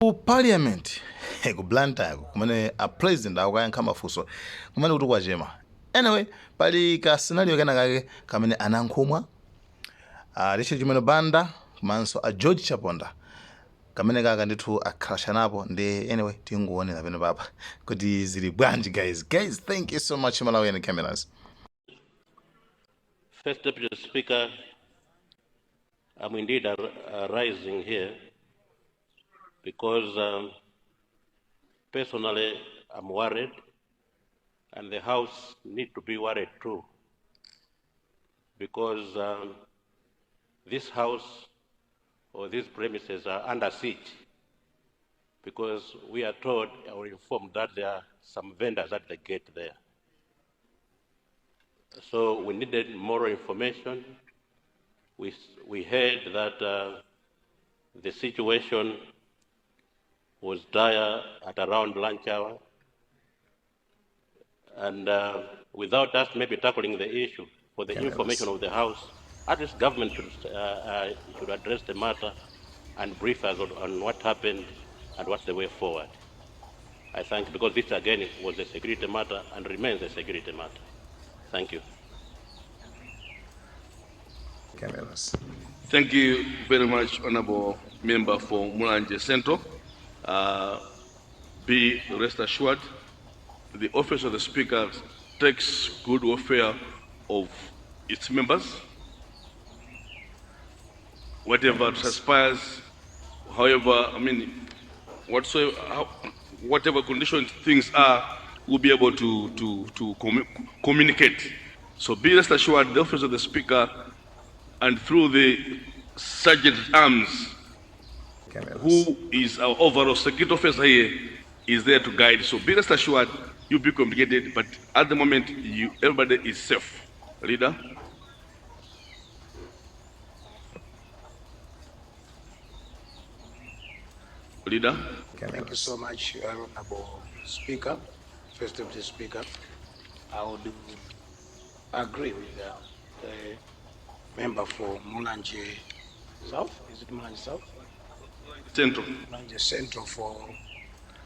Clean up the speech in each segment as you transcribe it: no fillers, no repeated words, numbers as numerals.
ku parliament ku blanta kumene a president akuyankha mafunso kumene kuti kwachema. Anyway, pali ka scenario kena kake kamene Nankhumwa Richard Chimwendo Banda komanso a George Chaponda kamene kaka ndithu akhalashanapo ndi anyway tinguonera pano papa kuti zili bwanji guys. Thank you so much Malawi and cameras. First Deputy Speaker, I'm indeed rising here because personally I'm worried and the House need to be worried too, because this House or these premises are under siege, because we are told or informed that there are some vendors at the gate there. So we needed more information. We heard that the situation was dire at around lunch hour, and without us maybe tackling the issue for the information of the House, at least government should address the matter and brief us on what happened and what's the way forward. I thank you, because this again was a security matter and remains a security matter. Thank you. Thank you very much, Honorable Member for Mulanje Central. Be rest assured, the Office of the Speaker takes good welfare of its members. Whatever transpires, however, whatever conditions things are, we'll be able to communicate. So be rest assured, the Office of the Speaker and through the Sergeant at Arms, who is our overall security officer here, is there to guide. So be rest assured, you'll be communicated, but at the moment, everybody is safe. Leader. Leader. Thank you so much, Honorable Speaker, First Deputy Speaker. I would agree with the member for Mulanje South. Is it Mulanje South? Central. Mulanje Central for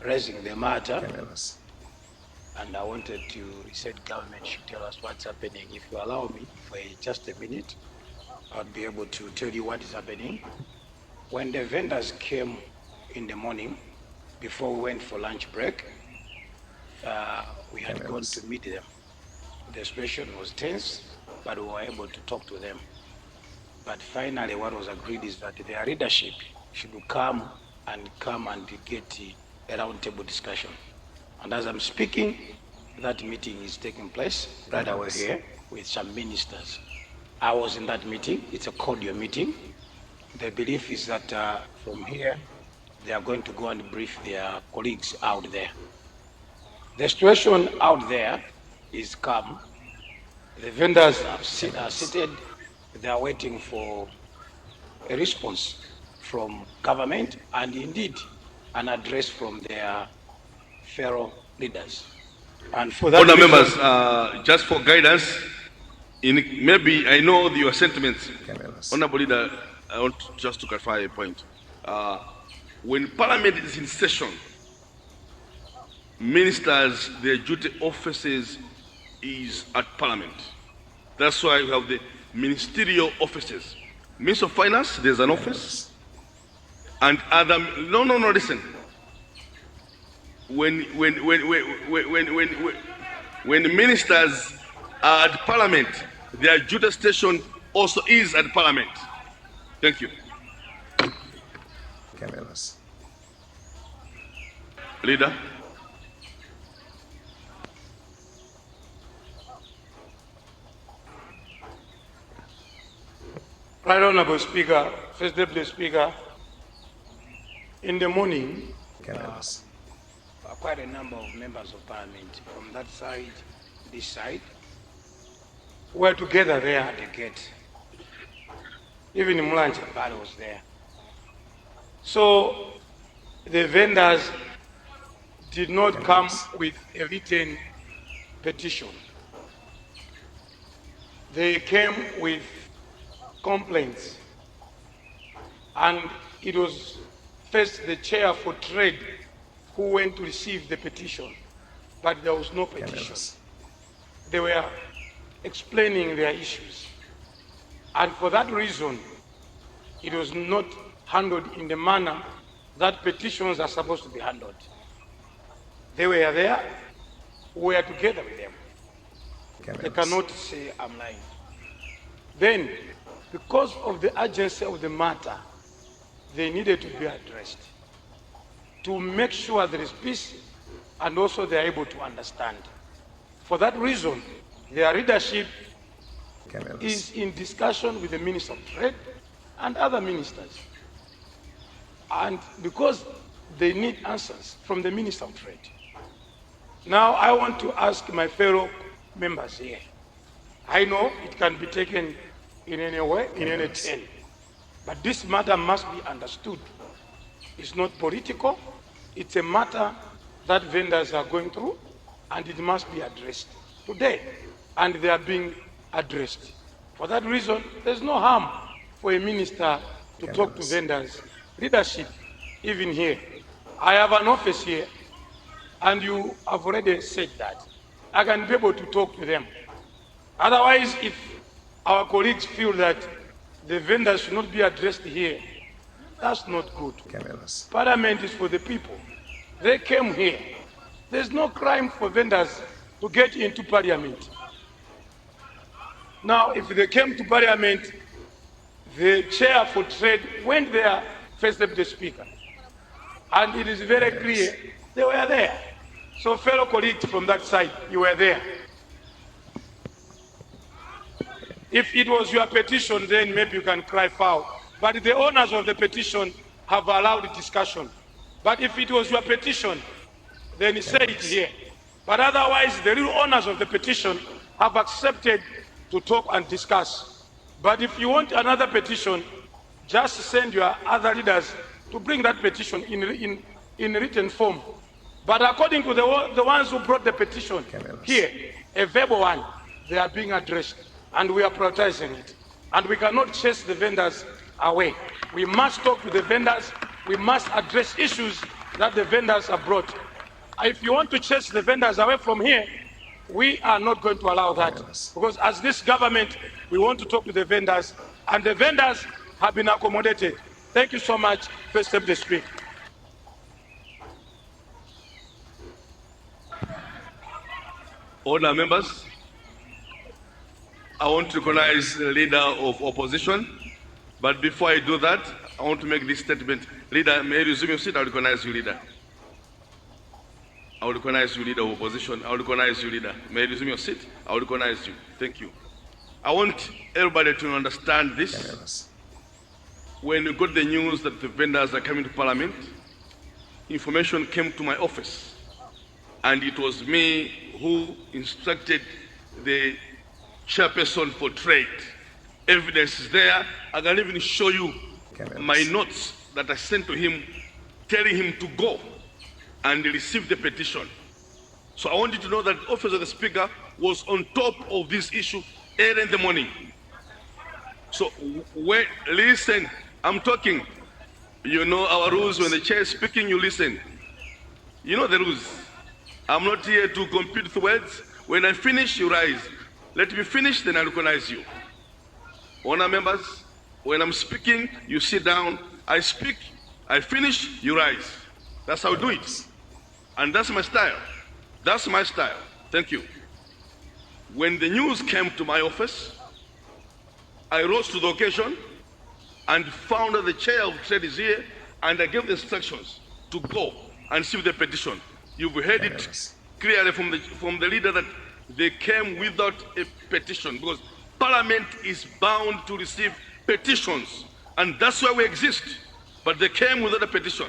raising the matter. And I wanted to, he said government should tell us what's happening. If you allow me for just a minute, I'll be able to tell you what is happening. When the vendors came in the morning, before we went for lunch break, we had gone to meet them. The situation was tense, but we were able to talk to them. But finally, what was agreed is that their leadership should come and get a roundtable discussion. And as I'm speaking, that meeting is taking place right away here with some ministers. I was in that meeting. It's a cordial meeting. The belief is that from here, they are going to go and brief their colleagues out there. The situation out there is calm. The vendors are seated. They are waiting for a response from government and indeed an address from their fellow leaders. And for that, members, just for guidance, maybe I know your sentiments. Honorable Leader, I want just to clarify a point. When Parliament is in session, ministers, their duty offices is at Parliament. That's why we have the ministerial offices. Minister of Finance, there's an office, and other. No, listen. When ministers are at Parliament, their duty station also is at Parliament. Thank you. Leader. Right Honorable Speaker, First Deputy Speaker, in the morning, quite a number of members of Parliament from that side, this side, were together there at the gate. Even Mulanje Bali was there. So the vendors did not come with a written petition. They came with complaints, and it was first the chair for trade who went to receive the petition, but there was no petition. They were explaining their issues. And for that reason, it was not handled in the manner that petitions are supposed to be handled. They were there, we were together with them. They cannot say I'm lying. Then, because of the urgency of the matter, they needed to be addressed to make sure there is peace and also they are able to understand. For that reason, their leadership is in discussion with the Minister of Trade and other ministers. And because they need answers from the Minister of Trade. Now I want to ask my fellow members here. I know it can be taken in any way, in any turn, but this matter must be understood. It's not political, it's a matter that vendors are going through and it must be addressed today, and they are being addressed. For that reason, there's no harm for a minister to talk to vendors. Leadership, even here. I have an office here, and you have already said that. I can be able to talk to them. Otherwise, if our colleagues feel that the vendors should not be addressed here, that's not good. Parliament is for the people. They came here. There's no crime for vendors to get into Parliament. Now, if they came to Parliament, the chair for trade went there, faced up the speaker. And it is very clear, they were there. So fellow colleagues from that side, you were there. If it was your petition, then maybe you can cry foul. But the owners of the petition have allowed discussion. But if it was your petition, then say it here. But otherwise, the real owners of the petition have accepted to talk and discuss. But if you want another petition, just send your other leaders to bring that petition in written form. But according to the ones who brought the petition here, a verbal one, they are being addressed, and we are prioritizing it. And we cannot chase the vendors away. We must talk to the vendors. We must address issues that the vendors have brought. If you want to chase the vendors away from here, we are not going to allow that. Because as this government, we want to talk to the vendors, and the vendors have been accommodated. Thank you so much. First step to speak. Order, members. I want to recognize the leader of opposition, but before I do that, I want to make this statement. Leader, may you resume your seat? I recognize you, leader. I will recognize you, leader of opposition. I will recognize you, leader. May you resume your seat? I will recognize you. Thank you. I want everybody to understand this. When you got the news that the vendors are coming to Parliament, information came to my office, and it was me who instructed the chairperson for trade. Evidence is there. I can even show you my notes that I sent to him, telling him to go and receive the petition. So I want you to know that the office of the Speaker was on top of this issue early in the morning. So listen, I'm talking. You know our rules. When the chair is speaking, you listen. You know the rules. I'm not here to compete with words. When I finish, you rise. Let me finish, then I recognize you. Honor members, when I'm speaking, you sit down. I speak, I finish, you rise. That's how I do it. And that's my style. That's my style. Thank you. When the news came to my office, I rose to the occasion and found that the chair of trade is here, and I gave the instructions to go and see the petition. You've heard it clearly from the leader that they came without a petition, because Parliament is bound to receive petitions, and that's why we exist. But they came without a petition.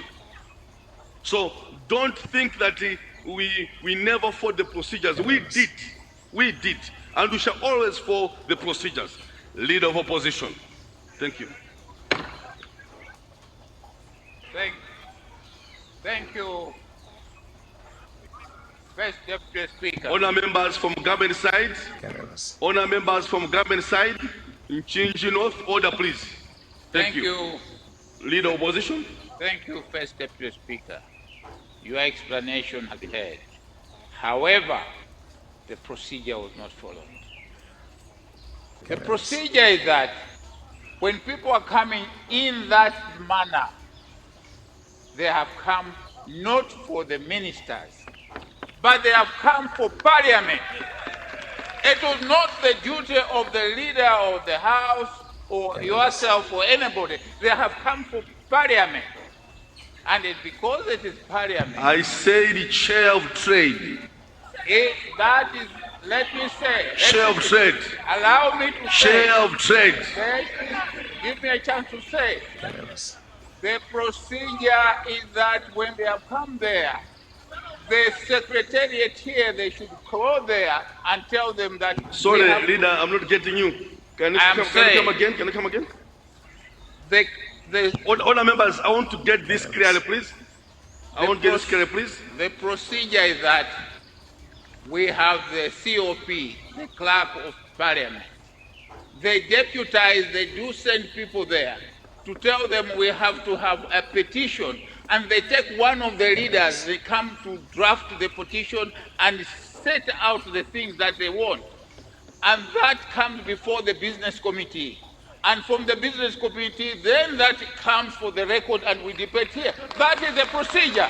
So don't think that we never followed the procedures. We did, and we shall always follow the procedures. Leader of opposition. Thank you. Thank you, First Deputy Speaker. Honor members from government side. Honor members from government side. In Chinji North, order please. Thank you. Leader of opposition. Thank you, First Deputy Speaker. Your explanation has been heard. However, the procedure was not followed. The procedure is that when people are coming in that manner, they have come not for the ministers, but they have come for Parliament. It was not the duty of the leader of the House or yourself or anybody. They have come for Parliament. And it's because it is Parliament. I said chair of trade. That is, let me say. Chair of trade. Allow me to say. Chair of trade. Give me a chance to say. The procedure is that when they have come there, the secretariat here, they should call there and tell them that. Sorry, leader, I'm not getting you. Can you come again? Can you come again? All members, I want to get this clearly, please. The procedure is that we have the COP, the Clerk of Parliament. They deputize, they do send people there to tell them we have to have a petition, and they take one of the leaders, they come to draft the petition and set out the things that they want. And that comes before the business committee. And from the business committee, then that comes for the record and we debate here. That is the procedure.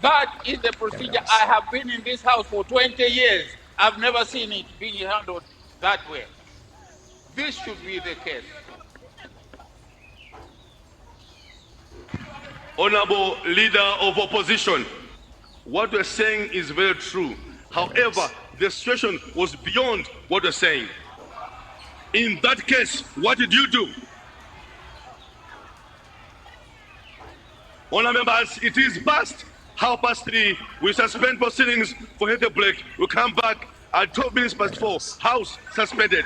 That is the procedure. I have been in this house for 20 years. I've never seen it being handled that way. This should be the case. Honorable Leader of Opposition, what we're saying is very true. However, the situation was beyond what we're saying. In that case, what did you do? Honourable members, it is past 3:30. We suspend proceedings for a break. We'll come back at 12 minutes past 4. House suspended.